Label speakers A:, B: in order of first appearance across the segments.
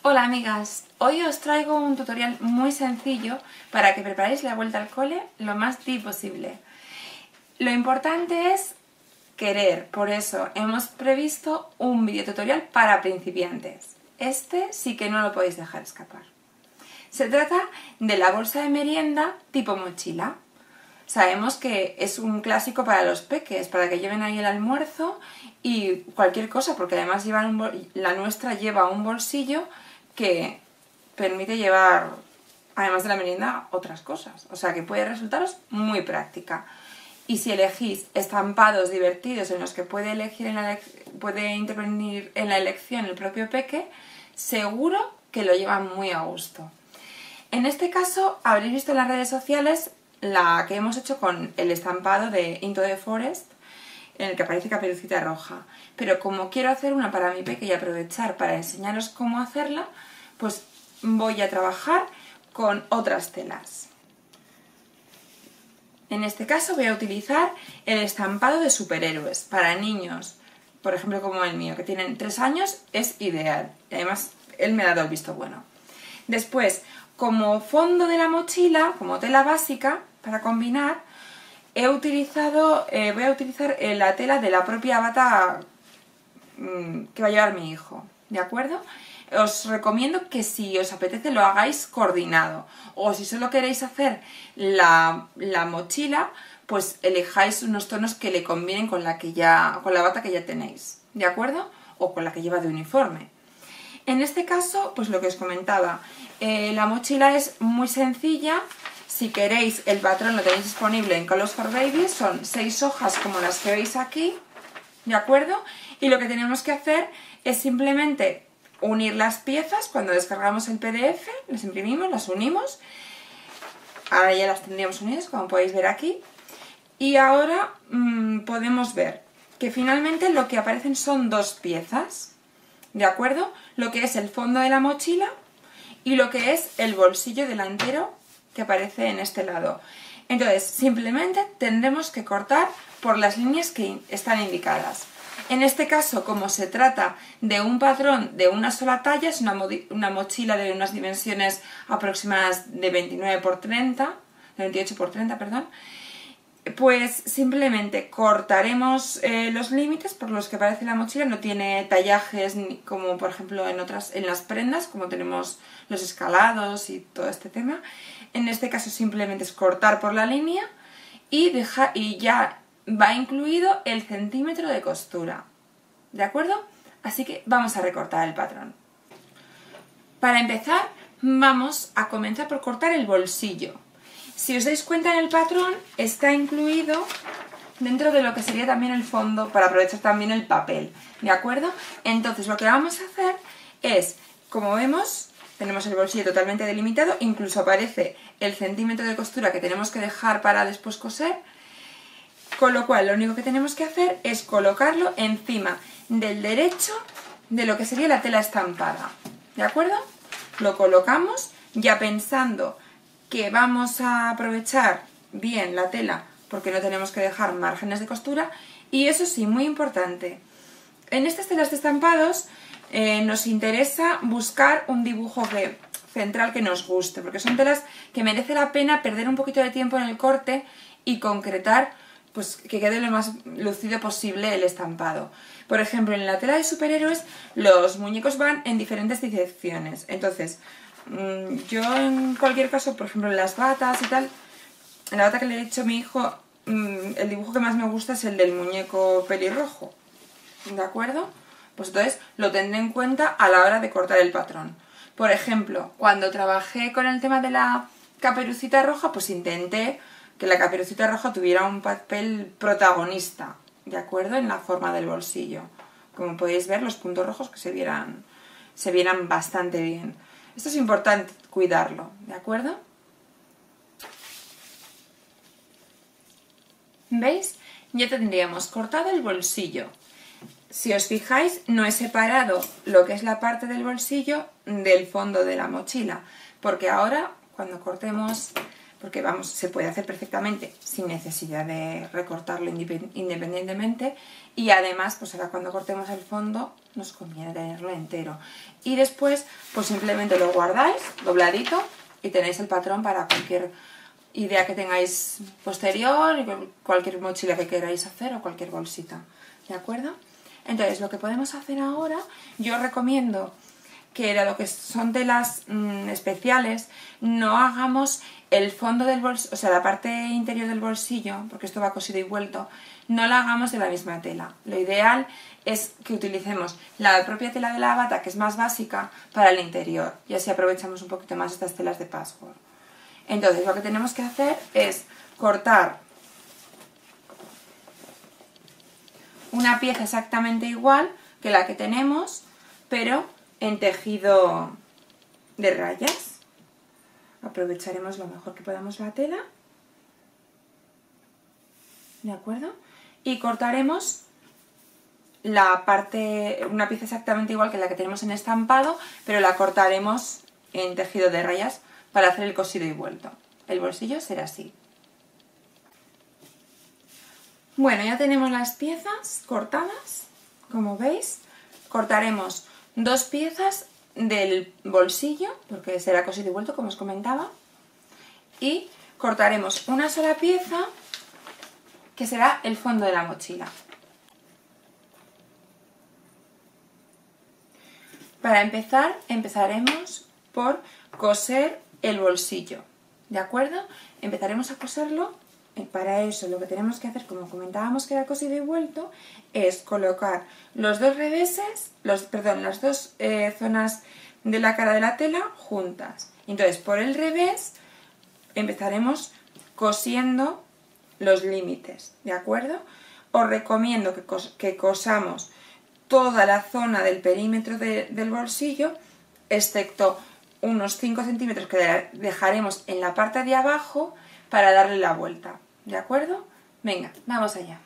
A: Hola amigas, hoy os traigo un tutorial muy sencillo para que preparéis la vuelta al cole lo más posible. Lo importante es querer, por eso hemos previsto un video tutorial para principiantes. Este sí que no lo podéis dejar escapar. Se trata de la bolsa de merienda tipo mochila. Sabemos que es un clásico para los peques, para que lleven ahí el almuerzo y cualquier cosa, porque además la nuestra lleva un bolsillo que permite llevar, además de la merienda, otras cosas. O sea que puede resultaros muy práctica. Y si elegís estampados divertidos en los que puede intervenir en la elección el propio peque, seguro que lo llevan muy a gusto. En este caso habréis visto en las redes sociales la que hemos hecho con el estampado de Into the Forest, en el que aparece Caperucita Roja. Pero como quiero hacer una para mi peque y aprovechar para enseñaros cómo hacerla, pues voy a trabajar con otras telas. En este caso voy a utilizar el estampado de superhéroes para niños, por ejemplo como el mío, que tienen 3 años, es ideal. Y además él me ha dado el visto bueno. Después, como fondo de la mochila, como tela básica para combinar, voy a utilizar la tela de la propia bata que va a llevar mi hijo, ¿de acuerdo? Os recomiendo que si os apetece lo hagáis coordinado, o si solo queréis hacer la mochila, pues elijáis unos tonos que le convienen con la bata que ya tenéis, ¿de acuerdo? O con la que lleva de uniforme. En este caso, pues lo que os comentaba, la mochila es muy sencilla. Si queréis, el patrón lo tenéis disponible en Colors for Babies, son 6 hojas como las que veis aquí, ¿de acuerdo? Y lo que tenemos que hacer es simplemente unir las piezas. Cuando descargamos el PDF, las imprimimos, las unimos. Ahora ya las tendríamos unidas, como podéis ver aquí. Y ahora podemos ver que finalmente lo que aparecen son 2 piezas, ¿de acuerdo? Lo que es el fondo de la mochila y lo que es el bolsillo delantero que aparece en este lado. Entonces, simplemente tendremos que cortar por las líneas que están indicadas. En este caso, como se trata de un patrón de una sola talla, es una mochila de unas dimensiones aproximadas de 29 por 30, de 28 por 30, perdón, pues simplemente cortaremos los límites por los que aparece la mochila. No tiene tallajes como por ejemplo en las prendas, como tenemos los escalados y todo este tema. En este caso simplemente es cortar por la línea y ya va incluido el centímetro de costura, ¿de acuerdo? Así que vamos a recortar el patrón. Para empezar vamos a comenzar por cortar el bolsillo. Si os dais cuenta, en el patrón está incluido dentro de lo que sería también el fondo, para aprovechar también el papel, ¿de acuerdo? Entonces lo que vamos a hacer es, como vemos, tenemos el bolsillo totalmente delimitado, incluso aparece el centímetro de costura que tenemos que dejar para después coser, con lo cual lo único que tenemos que hacer es colocarlo encima del derecho de lo que sería la tela estampada, ¿de acuerdo? Lo colocamos ya pensando que vamos a aprovechar bien la tela porque no tenemos que dejar márgenes de costura. Y eso sí, muy importante, en estas telas de estampados nos interesa buscar un dibujo central que nos guste, porque son telas que merece la pena perder un poquito de tiempo en el corte y concretar, pues que quede lo más lucido posible el estampado. Por ejemplo, en la tela de superhéroes los muñecos van en diferentes direcciones, entonces yo en cualquier caso, por ejemplo en las batas y tal, en la bata que le he hecho a mi hijo, el dibujo que más me gusta es el del muñeco pelirrojo, ¿de acuerdo? Pues entonces lo tendré en cuenta a la hora de cortar el patrón. Por ejemplo, cuando trabajé con el tema de la Caperucita Roja, pues intenté que la Caperucita Roja tuviera un papel protagonista, ¿de acuerdo? En la forma del bolsillo. Como podéis ver, los puntos rojos que se vieran bastante bien. Esto es importante cuidarlo, ¿de acuerdo? ¿Veis? Ya tendríamos cortado el bolsillo. Si os fijáis, no he separado lo que es la parte del bolsillo del fondo de la mochila, porque ahora, cuando cortemos porque vamos, se puede hacer perfectamente sin necesidad de recortarlo independientemente, y además pues ahora cuando cortemos el fondo nos conviene tenerlo entero. Y después pues simplemente lo guardáis dobladito y tenéis el patrón para cualquier idea que tengáis posterior, y cualquier mochila que queráis hacer o cualquier bolsita, ¿de acuerdo? Entonces lo que podemos hacer ahora, yo recomiendo que dado que son telas especiales, no hagamos el fondo del bolsillo, o sea, la parte interior del bolsillo, porque esto va cosido y vuelto, no la hagamos de la misma tela. Lo ideal es que utilicemos la propia tela de la bata, que es más básica, para el interior, y así aprovechamos un poquito más estas telas de patchwork. Entonces lo que tenemos que hacer es cortar una pieza exactamente igual que la que tenemos, pero en tejido de rayas. Aprovecharemos lo mejor que podamos la tela, ¿de acuerdo? Y cortaremos la parte, una pieza exactamente igual que la que tenemos en estampado, pero la cortaremos en tejido de rayas para hacer el cosido y vuelto. El bolsillo será así. Bueno, ya tenemos las piezas cortadas, como veis. Cortaremos 2 piezas del bolsillo, porque será cosido y vuelto, como os comentaba, y cortaremos una sola pieza, que será el fondo de la mochila. Para empezar, empezaremos por coser el bolsillo, ¿de acuerdo? Empezaremos a coserlo. Para eso lo que tenemos que hacer, como comentábamos que era cosido y vuelto, es colocar los dos reveses, las dos zonas de la cara de la tela juntas. Entonces por el revés empezaremos cosiendo los límites, ¿de acuerdo? Os recomiendo que cosamos toda la zona del perímetro del bolsillo, excepto unos 5 centímetros que dejaremos en la parte de abajo para darle la vuelta, ¿de acuerdo? Venga, vamos allá.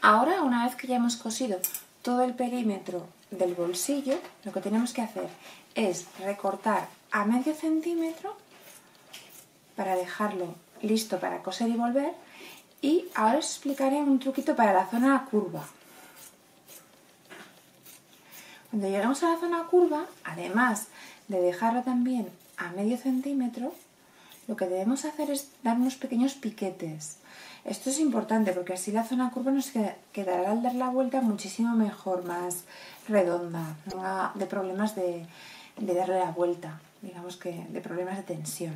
A: Ahora, una vez que ya hemos cosido todo el perímetro del bolsillo, lo que tenemos que hacer es recortar a medio centímetro para dejarlo listo para coser y volver. Y ahora os explicaré un truquito para la zona curva. Cuando lleguemos a la zona curva, además de dejarlo también a medio centímetro, lo que debemos hacer es dar unos pequeños piquetes. Esto es importante porque así la zona curva nos quedará al dar la vuelta muchísimo mejor, más redonda, no de problemas de darle la vuelta, digamos que de problemas de tensión.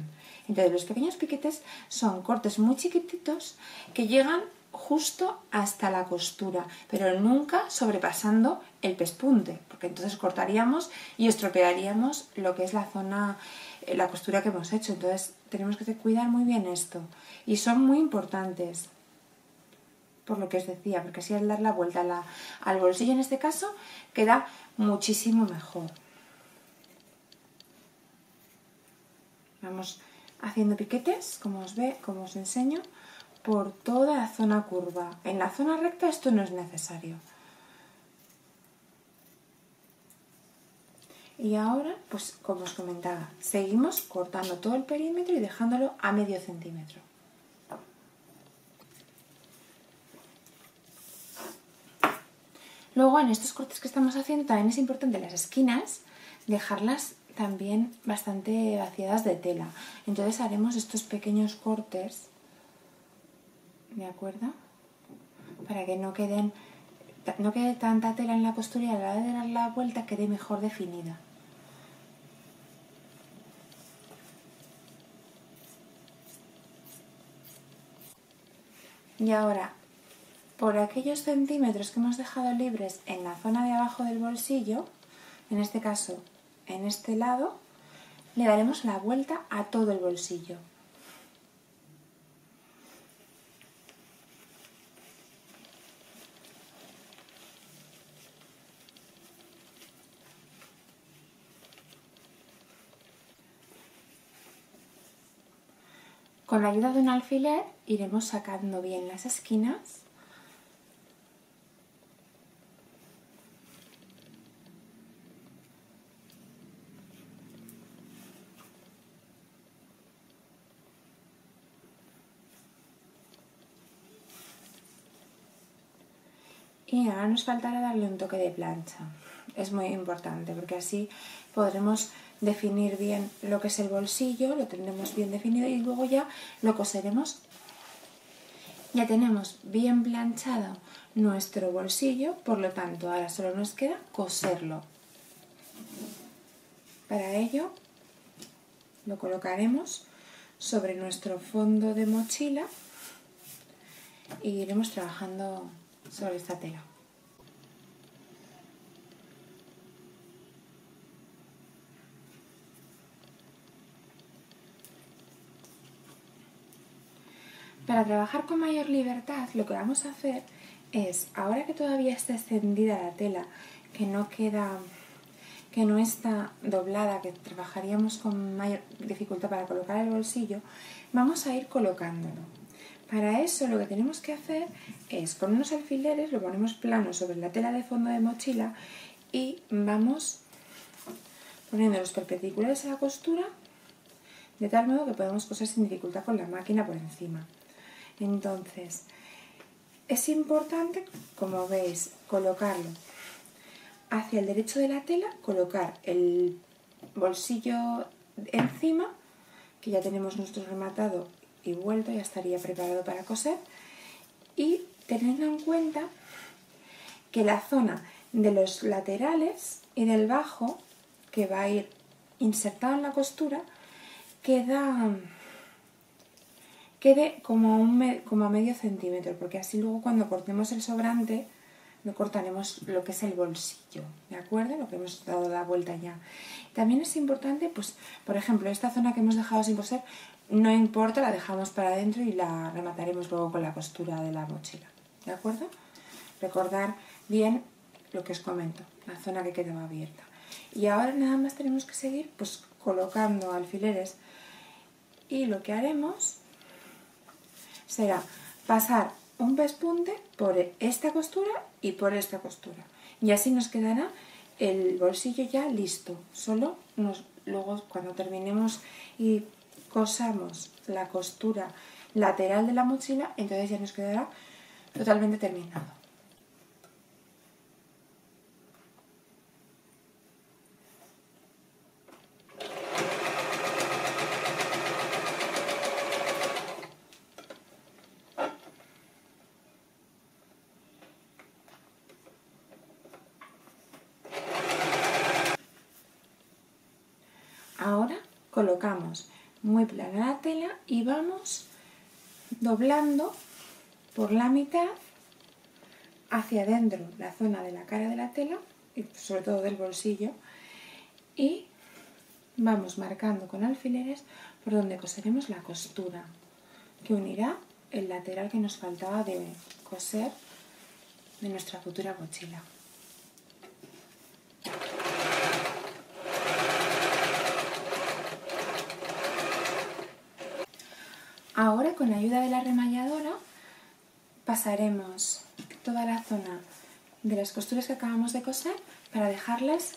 A: Entonces los pequeños piquetes son cortes muy chiquititos que llegan justo hasta la costura, pero nunca sobrepasando el pespunte, porque entonces cortaríamos y estropearíamos lo que es la zona, la costura que hemos hecho. Entonces tenemos que cuidar muy bien esto, y son muy importantes, por lo que os decía, porque así al dar la vuelta al bolsillo en este caso queda muchísimo mejor. Vamos haciendo piquetes, como os enseño, por toda la zona curva. En la zona recta esto no es necesario. Y ahora, pues como os comentaba, seguimos cortando todo el perímetro y dejándolo a medio centímetro. Luego en estos cortes que estamos haciendo también es importante las esquinas dejarlas también bastante vaciadas de tela. Entonces haremos estos pequeños cortes, ¿de acuerdo? Para que no quede tanta tela en la costura y a la hora de dar la vuelta quede mejor definida. Y ahora, por aquellos centímetros que hemos dejado libres en la zona de abajo del bolsillo, en este caso en este lado, le daremos la vuelta a todo el bolsillo. Con la ayuda de un alfiler iremos sacando bien las esquinas Y ahora nos faltará darle un toque de plancha. Es muy importante porque así podremos definir bien lo que es el bolsillo, lo tendremos bien definido y luego ya lo coseremos. Ya tenemos bien planchado nuestro bolsillo, por lo tanto ahora solo nos queda coserlo. Para ello lo colocaremos sobre nuestro fondo de mochila y iremos trabajando sobre esta tela. Para trabajar con mayor libertad, lo que vamos a hacer es, ahora que todavía está extendida la tela, que no está doblada, que trabajaríamos con mayor dificultad para colocar el bolsillo, vamos a ir colocándolo. Para eso lo que tenemos que hacer es, con unos alfileres, lo ponemos plano sobre la tela de fondo de mochila y vamos poniendo los perpendiculares a la costura de tal modo que podemos coser sin dificultad con la máquina por encima. Entonces, es importante, como veis, colocarlo hacia el derecho de la tela, colocar el bolsillo encima, que ya tenemos nuestro rematado y vuelto, ya estaría preparado para coser, y teniendo en cuenta que la zona de los laterales y del bajo, que va a ir insertado en la costura, quede como a medio centímetro, porque así luego cuando cortemos el sobrante no cortaremos lo que es el bolsillo, ¿de acuerdo? Lo que hemos dado la vuelta ya. También es importante, pues, por ejemplo, esta zona que hemos dejado sin coser, no importa, la dejamos para adentro y la remataremos luego con la costura de la mochila, ¿de acuerdo? Recordar bien lo que os comento, la zona que quedaba abierta. Y ahora nada más tenemos que seguir, pues, colocando alfileres, y lo que haremos será pasar un pespunte por esta costura y por esta costura. Y así nos quedará el bolsillo ya listo. Luego cuando terminemos y cosamos la costura lateral de la mochila, entonces ya nos quedará totalmente terminado. Ahora colocamos muy plana la tela y vamos doblando por la mitad hacia adentro la zona de la cara de la tela y sobre todo del bolsillo, y vamos marcando con alfileres por donde coseremos la costura que unirá el lateral que nos faltaba de coser de nuestra futura mochila. Ahora, con la ayuda de la remalladora, pasaremos toda la zona de las costuras que acabamos de coser para dejarlas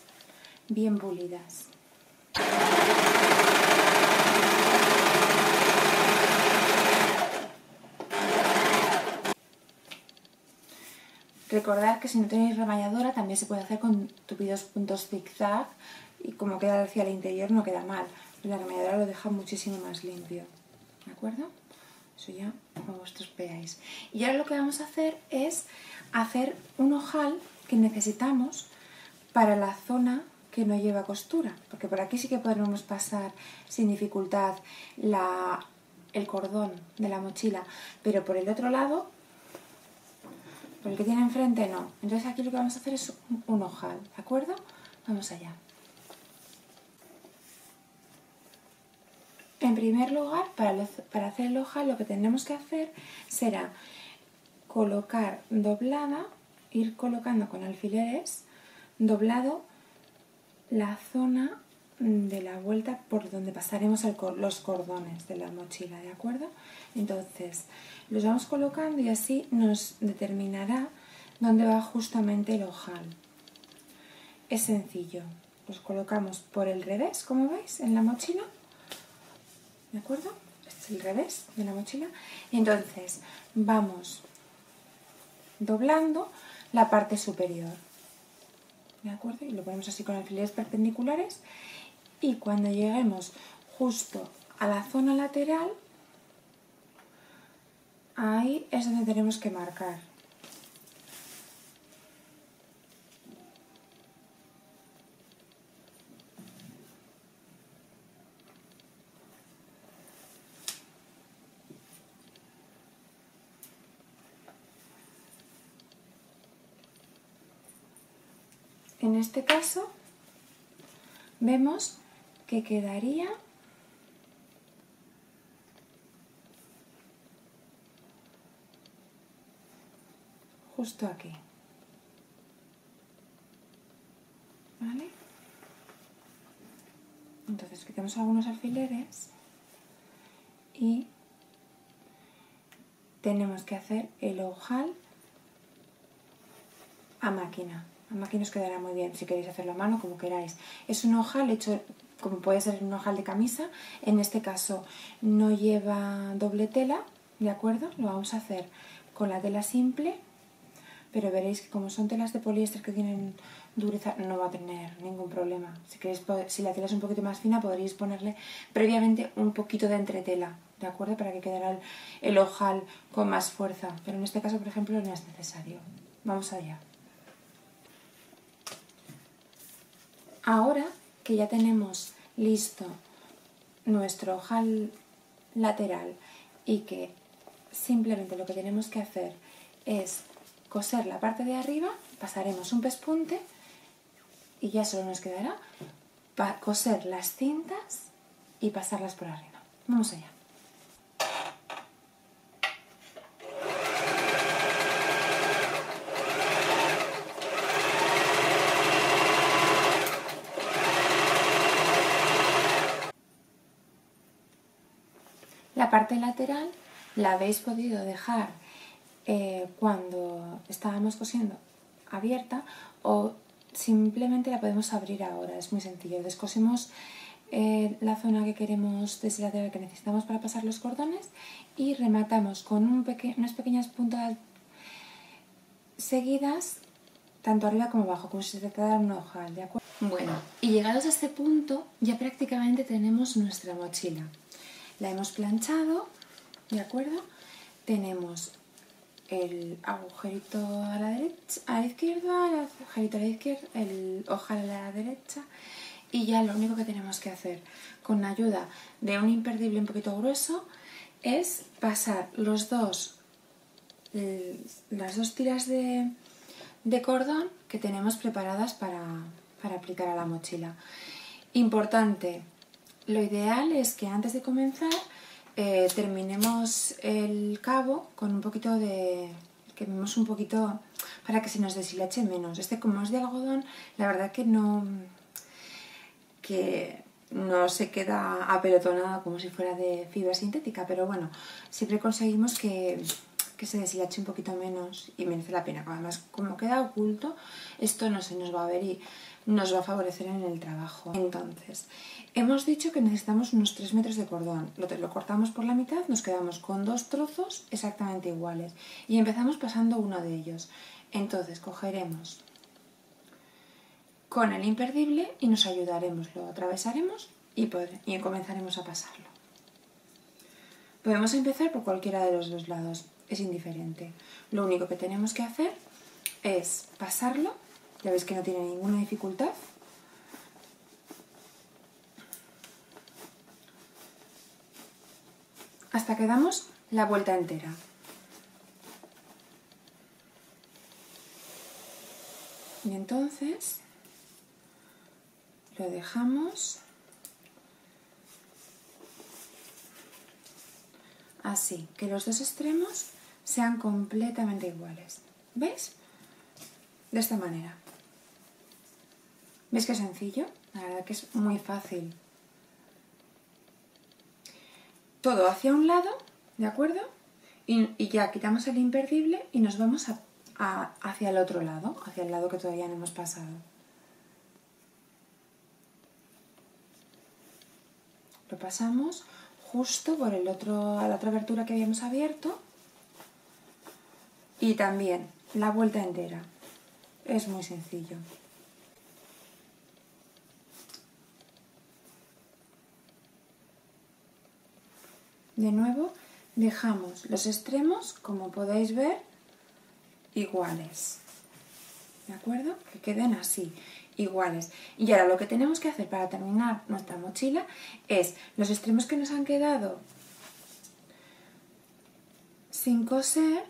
A: bien pulidas. Recordad que si no tenéis remalladora también se puede hacer con tupidos puntos zigzag y como queda hacia el interior no queda mal. La remalladora lo deja muchísimo más limpio. ¿De acuerdo? Eso ya como vosotros veáis. Y ahora lo que vamos a hacer es hacer un ojal que necesitamos para la zona que no lleva costura. Porque por aquí sí que podemos pasar sin dificultad el cordón de la mochila. Pero por el otro lado, por el que tiene enfrente, no. Entonces aquí lo que vamos a hacer es un ojal. ¿De acuerdo? Vamos allá. En primer lugar, para hacer el ojal lo que tenemos que hacer será colocar doblada, ir colocando con alfileres doblado la zona de la vuelta por donde pasaremos los cordones de la mochila, ¿de acuerdo? Entonces los vamos colocando y así nos determinará dónde va justamente el ojal. Es sencillo, los colocamos por el revés, como veis, en la mochila. ¿De acuerdo? Este es el revés de la mochila. Y entonces vamos doblando la parte superior. ¿De acuerdo? Y lo ponemos así con alfileres perpendiculares y cuando lleguemos justo a la zona lateral, ahí es donde tenemos que marcar. En este caso vemos que quedaría justo aquí. ¿Vale? Entonces quitamos algunos alfileres y tenemos que hacer el ojal a máquina. A máquina os quedará muy bien, si queréis hacerlo a mano, como queráis. Es un ojal hecho como puede ser un ojal de camisa. En este caso no lleva doble tela, ¿de acuerdo? Lo vamos a hacer con la tela simple, pero veréis que como son telas de poliéster que tienen dureza, no va a tener ningún problema. Si queréis, si la tela es un poquito más fina, podréis ponerle previamente un poquito de entretela, ¿de acuerdo? Para que quedara el ojal con más fuerza. Pero en este caso, por ejemplo, no es necesario. Vamos allá. Ahora que ya tenemos listo nuestro ojal lateral y que simplemente lo que tenemos que hacer es coser la parte de arriba, pasaremos un pespunte y ya solo nos quedará coser las cintas y pasarlas por arriba. Vamos allá. La parte lateral la habéis podido dejar cuando estábamos cosiendo abierta o simplemente la podemos abrir ahora, es muy sencillo. Descosemos la zona que queremos desde lateral que necesitamos para pasar los cordones y rematamos con unas pequeñas puntas seguidas tanto arriba como abajo, como si se tratara de un ojal, ¿de acuerdo? Bueno, y llegados a este punto ya prácticamente tenemos nuestra mochila. La hemos planchado, ¿de acuerdo? Tenemos el agujerito a la derecha, a la izquierda, el agujerito a la izquierda, el ojal a la derecha y ya lo único que tenemos que hacer con ayuda de un imperdible un poquito grueso es pasar las dos tiras de cordón que tenemos preparadas para aplicar a la mochila. Importante, lo ideal es que antes de comenzar terminemos el cabo con un poquito de... quememos un poquito para que se nos deshilache menos. Como es de algodón, la verdad que no se queda apelotonado como si fuera de fibra sintética, pero bueno, siempre conseguimos que se deshilache un poquito menos y merece la pena. Además, como queda oculto, esto no se nos va a ver y nos va a favorecer en el trabajo. Entonces, hemos dicho que necesitamos unos 3 metros de cordón. Lo cortamos por la mitad, nos quedamos con 2 trozos exactamente iguales y empezamos pasando uno de ellos. Entonces, cogeremos con el imperdible y nos ayudaremos, lo atravesaremos y comenzaremos a pasarlo. Podemos empezar por cualquiera de los dos lados, es indiferente. Lo único que tenemos que hacer es pasarlo, ya veis que no tiene ninguna dificultad. Hasta que damos la vuelta entera. Y entonces lo dejamos así, que los dos extremos sean completamente iguales. ¿Veis? De esta manera. ¿Veis qué sencillo? La verdad que es muy fácil. Todo hacia un lado, ¿de acuerdo? Y ya quitamos el imperdible y nos vamos hacia el otro lado, hacia el lado que todavía no hemos pasado. Lo pasamos justo por la otra abertura que habíamos abierto y también la vuelta entera. Es muy sencillo. De nuevo, dejamos los extremos, como podéis ver, iguales. ¿De acuerdo? Que queden así, iguales. Y ahora lo que tenemos que hacer para terminar nuestra mochila es los extremos que nos han quedado sin coser,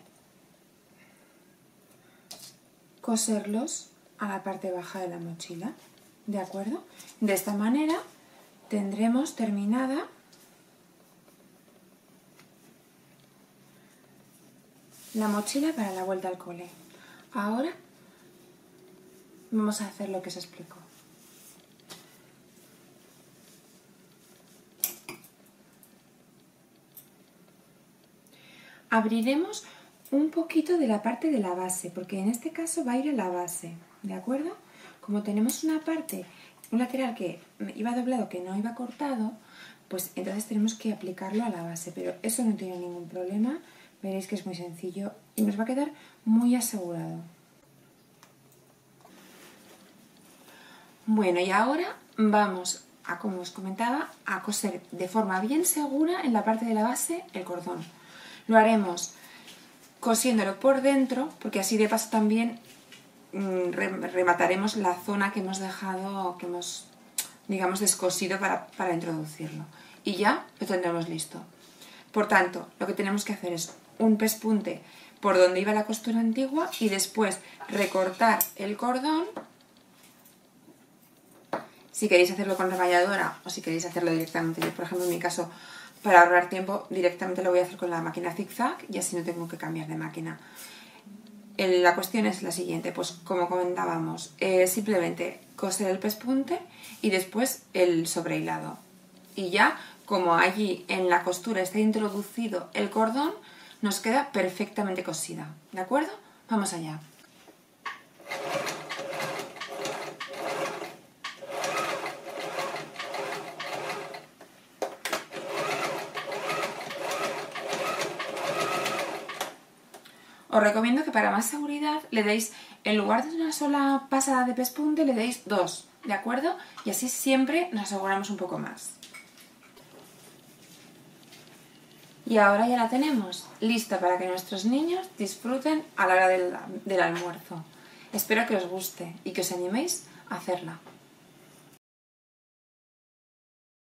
A: coserlos a la parte baja de la mochila. ¿De acuerdo? De esta manera tendremos terminada la mochila para la vuelta al cole. Ahora vamos a hacer lo que os explico. Abriremos un poquito de la parte de la base, porque en este caso va a ir en la base, ¿de acuerdo? Como tenemos una parte, un lateral que iba doblado que no iba cortado, pues entonces tenemos que aplicarlo a la base, pero eso no tiene ningún problema. Veréis que es muy sencillo y nos va a quedar muy asegurado. Bueno, y ahora vamos a, como os comentaba, a coser de forma bien segura en la parte de la base el cordón. Lo haremos cosiéndolo por dentro, porque así de paso también remataremos la zona que hemos dejado, que hemos, digamos, descosido para introducirlo. Y ya lo tendremos listo. Por tanto, lo que tenemos que hacer es un pespunte por donde iba la costura antigua y después recortar el cordón. Si queréis hacerlo con remalladora o si queréis hacerlo directamente, yo por ejemplo en mi caso, para ahorrar tiempo, directamente lo voy a hacer con la máquina zigzag y así no tengo que cambiar de máquina. La cuestión es la siguiente, pues como comentábamos, simplemente coser el pespunte y después el sobrehilado. Y ya, como allí en la costura está introducido el cordón, nos queda perfectamente cosida, ¿de acuerdo? Vamos allá. Os recomiendo que para más seguridad le deis, en lugar de una sola pasada de pespunte, le deis dos, ¿de acuerdo? Y así siempre nos aseguramos un poco más. Y ahora ya la tenemos, lista para que nuestros niños disfruten a la hora del almuerzo. Espero que os guste y que os animéis a hacerla.